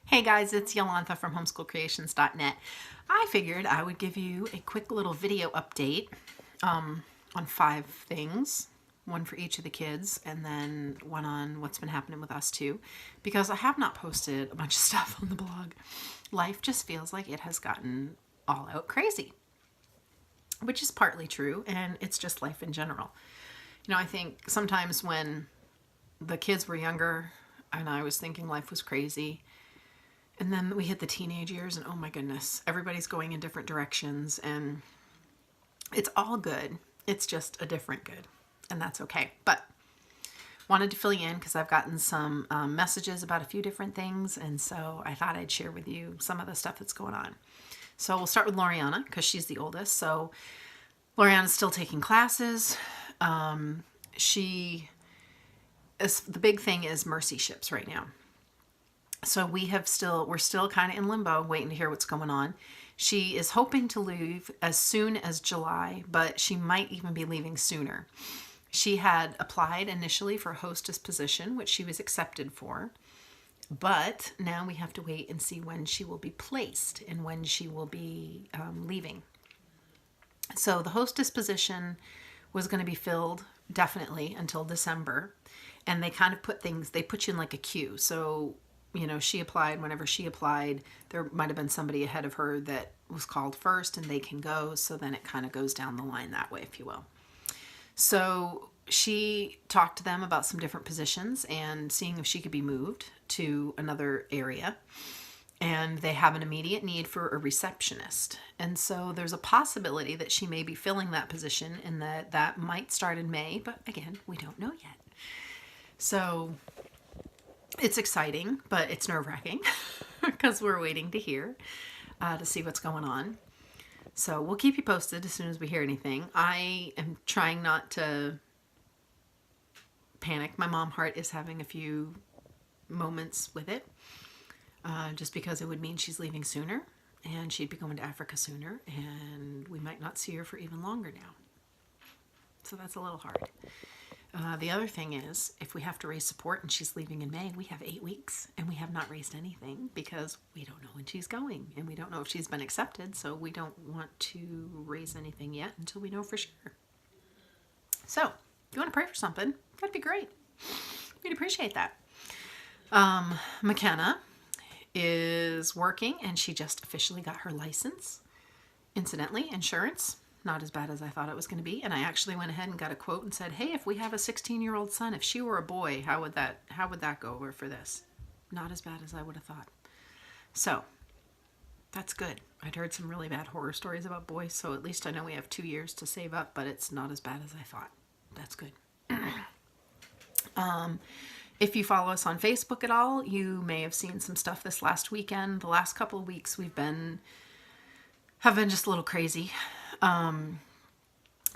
Hey guys, it's Yolantha from homeschoolcreations.net. I figured I would give you a quick little video update on 5 things, one for each of the kids, and then one on what's been happening with us too, because I have not posted a bunch of stuff on the blog. Life just feels like it has gotten all out crazy, which is partly true, and it's just life in general. You know, I think sometimes when the kids were younger and I was thinking life was crazy, and then we hit the teenage years and oh my goodness, everybody's going in different directions and it's all good. It's just a different good, and that's okay. But wanted to fill you in because I've gotten some messages about a few different things, and so I thought I'd share with you some of the stuff that's going on. So we'll start with Lorina because she's the oldest. So Loriana's still taking classes. She is, the big thing is mercy ships right now. So we're still kind of in limbo, waiting to hear what's going on. She is hoping to leave as soon as July, but she might even be leaving sooner. She had applied initially for a hostess position, which she was accepted for, but now we have to wait and see when she will be placed and when she will be leaving. So the hostess position was going to be filled definitely until December, and they kind of they put you in like a queue. So you know, she applied. Whenever she applied, there might have been somebody ahead of her that was called first and they can go. So then it kind of goes down the line that way, if you will. So she talked to them about some different positions and seeing if she could be moved to another area. And they have an immediate need for a receptionist. And so there's a possibility that she may be filling that position and that might start in May. But again, we don't know yet. So it's exciting, but it's nerve-wracking because we're waiting to hear, to see what's going on. So we'll keep you posted as soon as we hear anything. I am trying not to panic. My mom heart is having a few moments with it, just because it would mean she's leaving sooner and she'd be going to Africa sooner and we might not see her for even longer now. So that's a little hard. The other thing is, if we have to raise support and she's leaving in May, we have 8 weeks and we have not raised anything because we don't know when she's going and we don't know if she's been accepted. So we don't want to raise anything yet until we know for sure. So if you want to pray for something, that'd be great. We'd appreciate that. McKenna is working and she just officially got her license. Incidentally, insurance, not as bad as I thought it was going to be. And I actually went ahead and got a quote and said, hey, if we have a 16-year-old son, if she were a boy, how would that go over for this? Not as bad as I would have thought. So that's good. I'd heard some really bad horror stories about boys, so at least I know we have 2 years to save up, but it's not as bad as I thought. That's good. If you follow us on Facebook at all, you may have seen some stuff this last weekend. The last couple of weeks have been just a little crazy.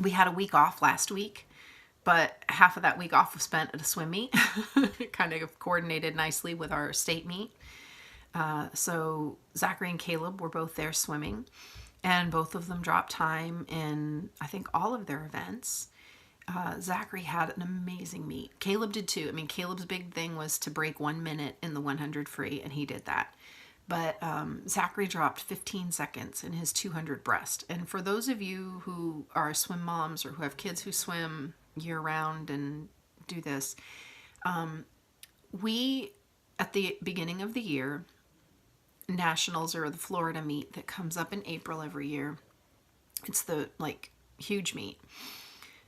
We had a week off last week, but half of that week off was spent at a swim meet. It kind of coordinated nicely with our state meet. So Zachary and Caleb were both there swimming, and both of them dropped time in, I think, all of their events. Zachary had an amazing meet. Caleb did too. I mean, Caleb's big thing was to break 1 minute in the 100 free, and he did that. But Zachary dropped 15 seconds in his 200 breast. And for those of you who are swim moms or who have kids who swim year round and do this, we, at the beginning of the year, Nationals, or the Florida meet that comes up in April every year. It's the huge meet.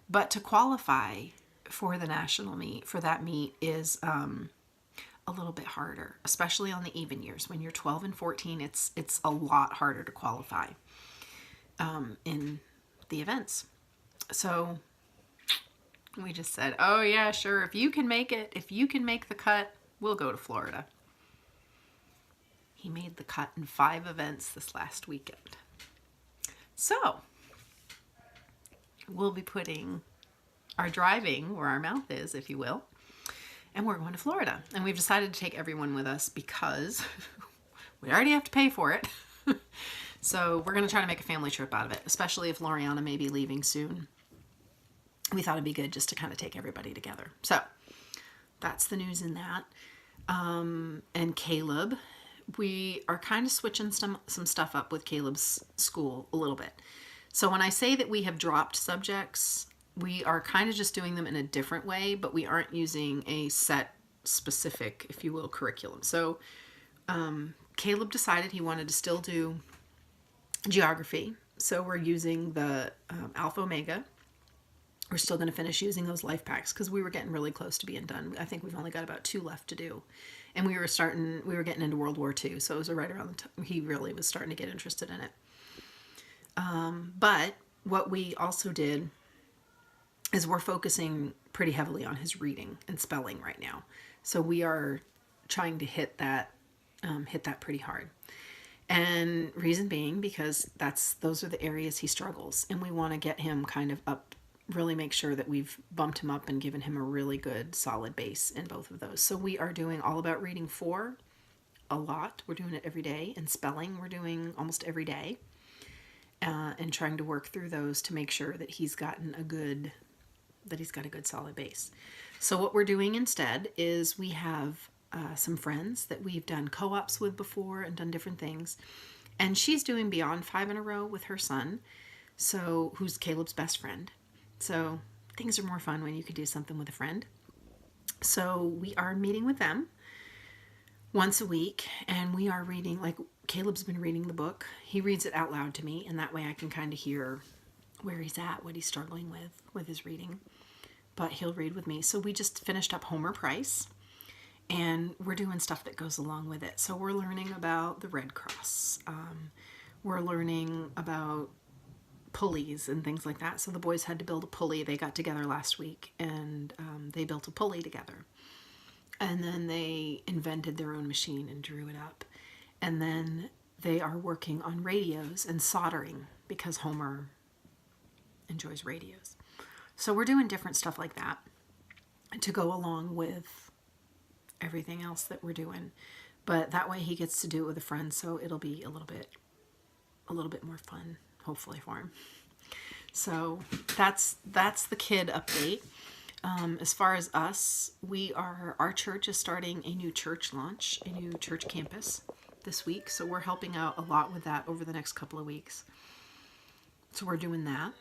But to qualify for the national meet, for that meet is a little bit harder, especially on the even years. When you're 12 and 14, it's a lot harder to qualify in the events. So we just said, oh yeah, sure, if you can make it, if you can make the cut, we'll go to Florida. He made the cut in 5 events this last weekend. So we'll be putting our driving where our mouth is, if you will. And we're going to Florida. And we've decided to take everyone with us because we already have to pay for it. So we're going to try to make a family trip out of it, especially if Loriana may be leaving soon. We thought it'd be good just to kind of take everybody together. So that's the news in that. And Caleb we are kind of switching some stuff up with Caleb's school a little bit. So when I say that we have dropped subjects, we are kind of just doing them in a different way, but we aren't using a set specific, if you will, curriculum. So Caleb decided he wanted to still do geography. So we're using the Alpha Omega. We're still going to finish using those life packs because we were getting really close to being done. I think we've only got about 2 left to do. And we were getting into World War II. So it was right around the time he really was starting to get interested in it. But what we also did is we're focusing pretty heavily on his reading and spelling right now. So we are trying to hit that pretty hard. And reason being because those are the areas he struggles. And we want to get him kind of up, really make sure that we've bumped him up and given him a really good solid base in both of those. So we are doing All About Reading 4 a lot. We're doing it every day. And spelling we're doing almost every day. And trying to work through those to make sure that he's got a good solid base. So what we're doing instead is we have some friends that we've done co-ops with before and done different things. And she's doing Beyond 5 in a Row with her son, so who's Caleb's best friend. So things are more fun when you can do something with a friend. So we are meeting with them once a week, and we are reading, like Caleb's been reading the book. He reads it out loud to me, and that way I can kind of hear where he's at, what he's struggling with his reading. But he'll read with me. So we just finished up Homer Price, and we're doing stuff that goes along with it. So we're learning about the Red Cross. We're learning about pulleys and things like that. So the boys had to build a pulley. They got together last week, and they built a pulley together. And then they invented their own machine and drew it up. And then they are working on radios and soldering because Homer enjoys radios. So we're doing different stuff like that to go along with everything else that we're doing. But that way he gets to do it with a friend, so it'll be a little bit more fun, hopefully, for him. So that's the kid update. As far as us, our church is starting a new church launch, a new church campus this week. So we're helping out a lot with that over the next couple of weeks. So we're doing that.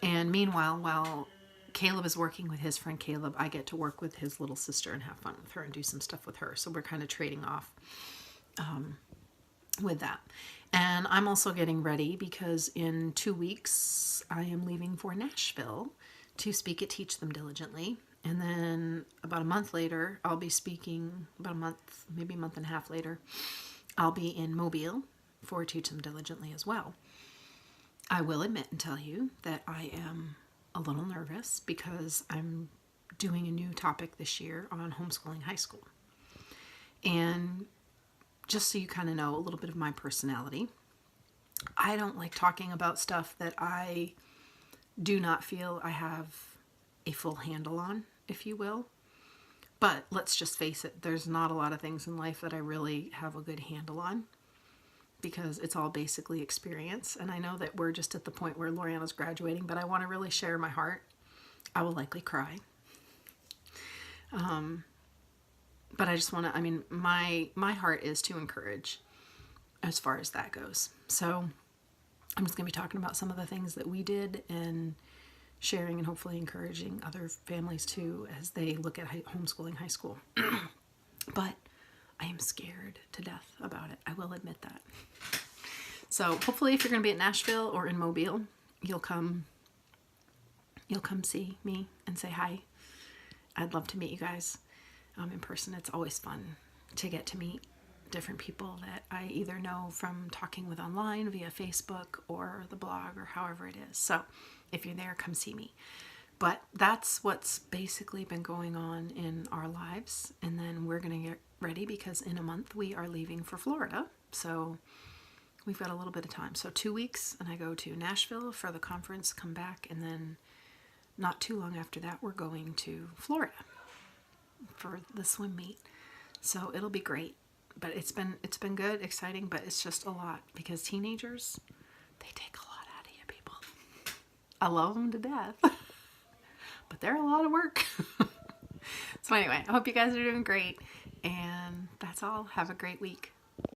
And meanwhile, while Caleb is working with his friend Caleb, I get to work with his little sister and have fun with her and do some stuff with her. So we're kind of trading off with that. And I'm also getting ready because in 2 weeks I am leaving for Nashville to speak at Teach Them Diligently. And then about a month later, I'll be speaking, about a month, maybe a month and a half later, I'll be in Mobile for Teach Them Diligently as well. I will admit and tell you that I am a little nervous because I'm doing a new topic this year on homeschooling high school. And just so you kind of know a little bit of my personality, I don't like talking about stuff that I do not feel I have a full handle on, if you will. But let's just face it, there's not a lot of things in life that I really have a good handle on because it's all basically experience. And I know that we're just at the point where Lorina's graduating, but I want to really share my heart. I will likely cry. But I just want to, my heart is to encourage as far as that goes. So I'm just going to be talking about some of the things that we did and sharing and hopefully encouraging other families too as they look at homeschooling high school. But I am scared to death about it. I will admit that. So hopefully if you're going to be at Nashville or in Mobile, you'll come see me and say hi. I'd love to meet you guys in person. It's always fun to get to meet different people that I either know from talking with online via Facebook or the blog or however it is. So if you're there, come see me. But that's what's basically been going on in our lives. And then we're going to get ready because in a month we are leaving for Florida. So we've got a little bit of time. So 2 weeks and I go to Nashville for the conference, come back, and then not too long after that we're going to Florida for the swim meet. So it'll be great. But it's been good, exciting, but it's just a lot because teenagers, they take a lot out of you, people. I love them to death, but they're a lot of work. So anyway, I hope you guys are doing great, and that's all. Have a great week.